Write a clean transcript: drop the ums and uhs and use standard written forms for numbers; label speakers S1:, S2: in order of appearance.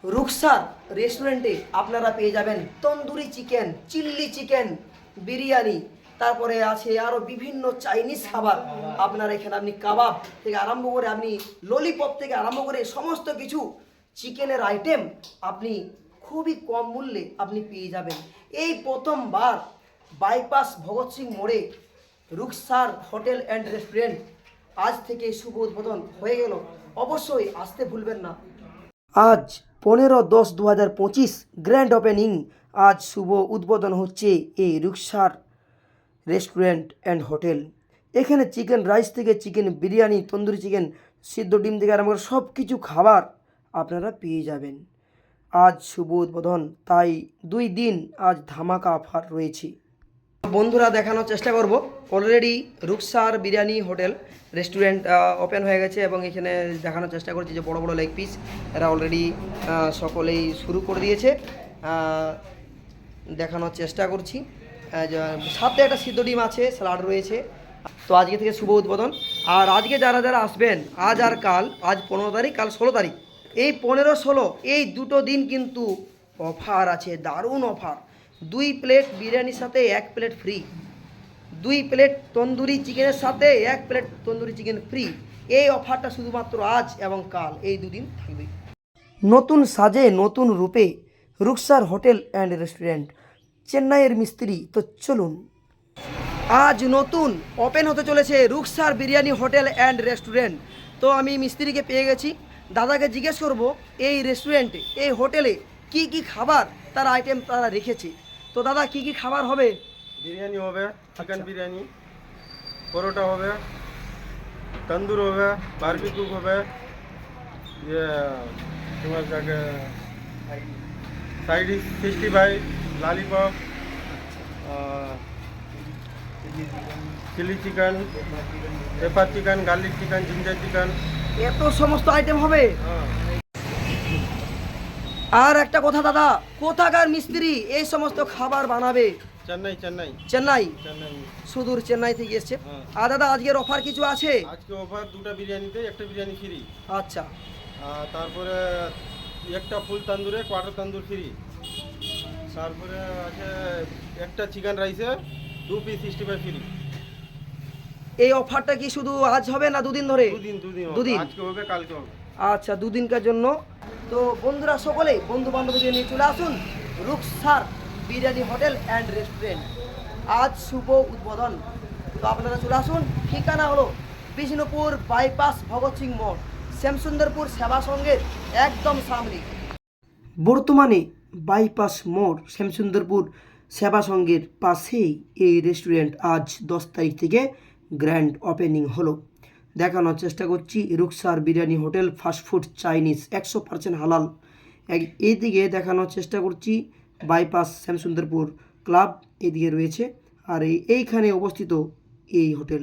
S1: রুকসার রেস্টুরেন্টে আপনারা পেয়ে যাবেন tandoori chicken, chilli chicken, biryani, তারপরে আছে আরও বিভিন্ন চাইনিজ খাবার। আপনার এখানে আপনি কাবাব থেকে আরম্ভ করে আপনি ললিপপ থেকে আরম্ভ করে সমস্ত কিছু চিকেনের আইটেম আপনি খুবই কম মূল্যে আপনি পেয়ে যাবেন। এই প্রথমবার বাইপাস ভগৎ সিং মোড়ে রুকসার হোটেল অ্যান্ড রেস্টুরেন্ট আজ থেকে শুভ উদ্বোধন হয়ে গেল। অবশ্যই আসতে ভুলবেন না। আজ 15-10-2025 গ্র্যান্ড ওপেনিং, আজ শুভ উদ্বোধন হচ্ছে এই রুকসার রেস্টুরেন্ট অ্যান্ড হোটেল। এখানে চিকেন রাইস থেকে চিকেন বিরিয়ানি, তন্দুরি চিকেন, সিদ্ধ ডিম থেকে আরম্ভ করে সব কিছু খাবার আপনারা পেয়ে যাবেন। আজ শুভ উদ্বোধন, তাই 2 দিন আজ ধামাকা অফার রয়েছে। বন্ধুরা দেখানোর চেষ্টা করব, already Ruksar biryani hotel restaurant open হয়ে গেছে এবং এখানে দেখানোর চেষ্টা করছি যে বড় বড় লেগ পিস এরা অলরেডি সকলেই শুরু করে দিয়েছে। দেখানোর চেষ্টা করছি, সাথে একটা সিদ্ধ ডিম আছে, স্যালাড রয়েছে। তো আজকে থেকে শুভ উদ্বোধন। আর আজকে যারা যারা আসবেন, আজ আর কাল, আজ 15 তারিখ, কাল 16 তারিখ, এই 15-16 এই দুটো দিন কিন্তু অফার আছে, দারুণ অফার। 2 প্লেট বিরিয়ানির সাথে 1 প্লেট ফ্রি, 2 প্লেট তন্দুরি চিকেনের সাথে 1 প্লেট তন্দুরি চিকেন ফ্রি। এই অফারটা শুধুমাত্র আজ এবং কাল, এই দুদিন থাকবে। নতুন সাজে নতুন রূপে রুকসার হোটেল অ্যান্ড রেস্টুরেন্ট, চেন্নাইয়ের মিস্ত্রি। তো চলুন, আজ নতুন ওপেন হতে চলেছে Ruksar biryani hotel and restaurant. তো আমি মিস্ত্রিকে পেয়ে গেছি, দাদাকে জিজ্ঞেস করব এই রেস্টুরেন্টে, এই হোটেলে কি কি খাবার তার আইটেম তারা রেখেছে। তো দাদা কি কি খাবার হবে?
S2: বিরিয়ানি হবে, চিকেন বিরিয়ানি, পরোটা হবে, তন্দুর হবে, বারবিকিউ হবে, ইয়ে তোমার যাকে side 65, lollipop, chilli chicken, pepper chicken, garlic chicken, ginger chicken.
S1: এত সমস্ত আইটেম হবে।
S2: হ্যাঁ,
S1: আর একটা কথা দাদা, কোথাকার মিস্ত্রি এই সমস্ত খাবার বানাবে?
S2: চেন্নাই চেন্নাই
S1: চেন্নাই,
S2: চেন্নাই।
S1: সুদূর চেন্নাই থেকে এসছে।
S2: হ্যাঁ।
S1: আর দাদা আজকের অফার কিছু আছে?
S2: আজকে অফার 2টা বিরিয়ানিতে 1টা বিরিয়ানি ফ্রি।
S1: আচ্ছা,
S2: তারপরে একটা ফুল তন্দুরে কোয়ার্টার তন্দুর ফ্রি। তারপরে আছে একটা চিকেন রাইসে 2 পিস 65 ফ্রি।
S1: এই অফারটা কি শুধু আজ হবে না দুদিন ধরে?
S2: দুদিন হবে।
S1: দুদিন।
S2: আজকে হবে, কালকে হবে।
S1: আচ্ছা, দুদিনকার জন্য। তো বন্ধুরা সকলে বন্ধু বান্ধবদের নিয়ে চলে আসুন Ruksar biryani hotel and restaurant, আজ শুভ উদ্বোধন। তো আপনারা চলে আসুন, ঠিকানা হলো বিষ্ণুপুর বাইপাস ভগৎ সিং মোড়, শ্যামসুন্দরপুর সেবা সংঘের একদম সামনে। বর্তমানে বাইপাস মোড় শ্যামসুন্দরপুর সেবা সংঘের পাশেই এই রেস্টুরেন্ট আজ 10 তারিখ থেকে গ্র্যান্ড ওপেনিং হলো। দেখানোর চেষ্টা করছি Ruksar biryani hotel, fast food, Chinese, 100% হালাল। এইদিকে দেখানোর চেষ্টা করছি বাইপাস শ্যামসুন্দরপুর ক্লাব, এদিকে রয়েছে। আর এইখানে অবস্থিত এই হোটেল।